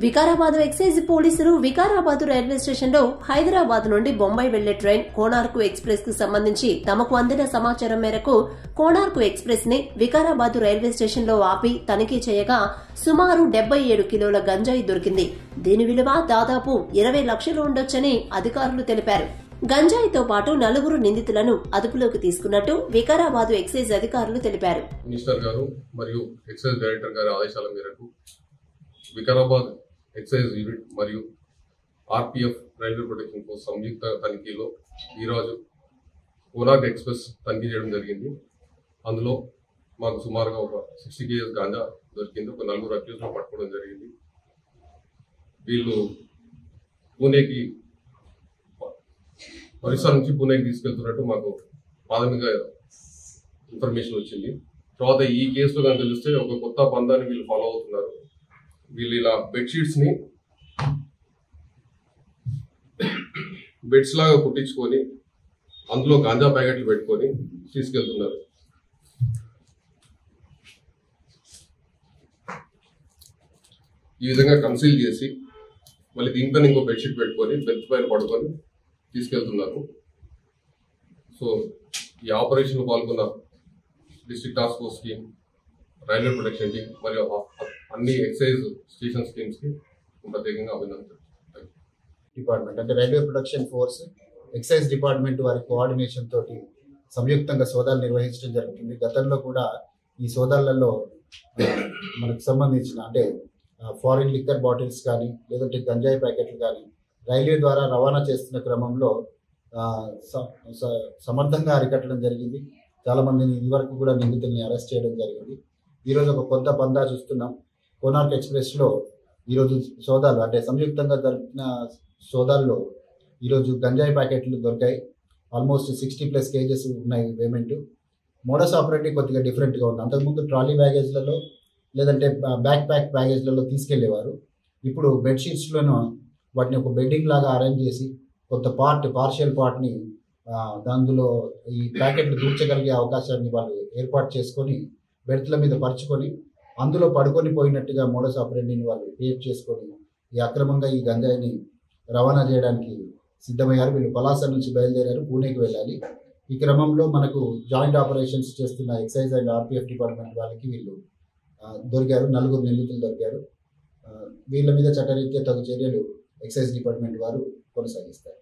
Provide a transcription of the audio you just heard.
Vikarabad excise పోలీసులు Vikarabad railway స్టేషన్లో హైదరాబాద్ నుండి బొంబాయి వెళ్లే ట్రైన్ కోనార్కు ఎక్స్ప్రెస్ కు సంబంధించి తమకు అందిన సమాచారం మేరకు కోనార్కు ఎక్స్ప్రెస్ ని వికారాబాద్ రైల్వే స్టేషన్లో ఆపి తనిఖీ చేయగా సుమారు 77 కిలోల గంజాయి దొరికింది. దీని విలువ దాదాపు 20 లక్షలు ఉండొచ్చని అధికారులు తెలిపారు. గంజాయితో పాటు 4 నిందితులను అదుపులోకి తీసుకున్నట్టు వికారాబాద్ ఎక్సైజ్ అధికారులు తెలిపారు. మినిస్టర్ గారు మరియు ఎక్సైజ్ డైరెక్టర్ గారి ఆదేశాల మేరకు వికారాబాద్ ఎక్సైజ్ యూనిట్ మరియు ఆర్పీఎఫ్ రైల్వే ప్రొటెక్షన్ ఫోర్స్ సంయుక్త తనిఖీలో ఈరోజు కోనార్క్ ఎక్స్ప్రెస్ తనిఖీ చేయడం జరిగింది. అందులో మాకు సుమారుగా ఒక 60 kg గాంజా దొరికింది. ఒక 4 అక్యూజ్లను పట్టుకోవడం జరిగింది. వీళ్ళు పూణేకి ఒరిస్సా నుంచి పూణేకి తీసుకెళ్తున్నట్టు మాకు ప్రాథమిక ఇన్ఫర్మేషన్ వచ్చింది. తర్వాత ఈ కేసులో కనుక తెలిస్తే ఒక కొత్త పందాన్ని వీళ్ళు ఫాలో అవుతున్నారు. వీళ్ళు ఇలా బెడ్షీట్స్ ని బెడ్స్ లాగా కుట్టించుకొని అందులో గాంజా ప్యాకెట్లు పెట్టుకొని తీసుకెళ్తున్నారు. ఈ విధంగా కన్సీల్ చేసి మళ్ళీ దీంట్లో ఇంకో బెడ్షీట్ పెట్టుకొని బెడ్ పైన పడుకొని తీసుకెళ్తున్నారు. సో ఈ ఆపరేషన్ పాల్గొన్న district task force team, railway protection team మరియు అన్ని ఎక్సైజ్ స్టేషన్ టీమ్స్ కి ప్రత్యేకంగా అభినందనలు. డిపార్ట్మెంట్ అంటే railway protection force, excise department వారి కోఆర్డినేషన్ తోటి సంయుక్తంగా సోదాలు నిర్వహించడం జరుగుతుంది. గతంలో కూడా ఈ సోదాలలో మనకు సంబంధించిన అంటే ఫారిన్ లిక్కర్ బాటిల్స్ కానీ లేదంటే గంజాయి ప్యాకెట్లు కానీ రైల్వే ద్వారా రవాణా చేస్తున్న క్రమంలో సమర్థంగా అరికట్టడం జరిగింది. చాలా మందిని ఇదివరకు కూడా నిందితుల్ని అరెస్ట్ చేయడం జరిగింది. ఈరోజు ఒక కొత్త పందా చూస్తున్నాం. కోనార్క్ ఎక్స్ప్రెస్లో ఈరోజు సోదాలు అంటే సంయుక్తంగా జరిపిన సోదాల్లో ఈరోజు గంజాయి ప్యాకెట్లు దొరికాయి. ఆల్మోస్ట్ 60+ kgs ఉన్నాయి పేమెంట్. మోడస్ ఆపరేటివ్ కొద్దిగా డిఫరెంట్గా ఉంది. అంతకుముందు ట్రాలీ బ్యాగేజ్లలో లేదంటే బ్యాక్ ప్యాక్ బ్యాగేజ్లలో తీసుకెళ్లేవారు. ఇప్పుడు బెడ్షీట్స్లోనూ వాటిని ఒక బెడ్డింగ్ లాగా అరేంజ్ చేసి కొంత పార్షియల్ పార్ట్ని దానిలో ఈ ప్యాకెట్లు దూర్చగలిగే అవకాశాన్ని వాళ్ళు ఏర్పాటు చేసుకొని బెడ్ల మీద పరుచుకొని అందులో పడుకొని పోయినట్టుగా మోడస్ ఆపరేటివ్ని వాళ్ళు క్రియేట్ చేసుకొని ఈ అక్రమంగా ఈ గంజాయిని రవాణా చేయడానికి సిద్ధమయ్యారు. వీళ్ళు పలాస నుంచి బయలుదేరారు, పూణేకి వెళ్ళాలి. ఈ క్రమంలో మనకు జాయింట్ ఆపరేషన్స్ చేస్తున్న ఎక్సైజ్ అండ్ ఆర్పీఎఫ్ డిపార్ట్మెంట్ వాళ్ళకి వీళ్ళు దొరికారు. 4 నిందితులు దొరికారు. వీళ్ళ మీద చట్టరీత్యా తగు చర్యలు ఎక్సైజ్ డిపార్ట్మెంట్ వారు కొనసాగిస్తారు.